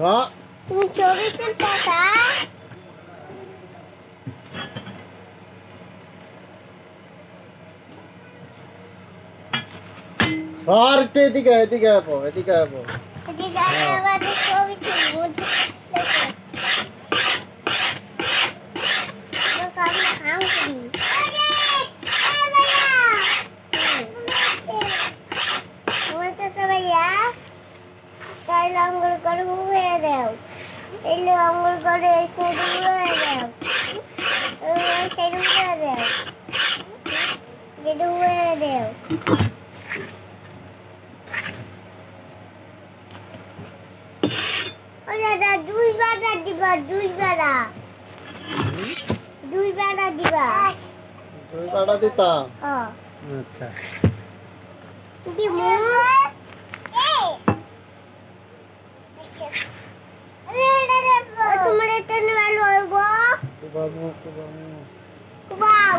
তুমি ছবি তুলতা সর একটু এদিকে এদিকে আপো এদিকে আপো এদিকে আবার ছবি তুলবো আঙ্গুল করে উড়ে দাও এলো আঙ্গুল করে এসে উড়ে দাও সেটা উড়ে দাও যেটা উড়ে দাও দাদা দুই বেড়া দিবা দুই বেড়া দিবা দুই বেড়া দিতাম হ্যাঁ আচ্ছা দিমু তোমার এটা নিয়ে ভালো হইব বাবু বাউ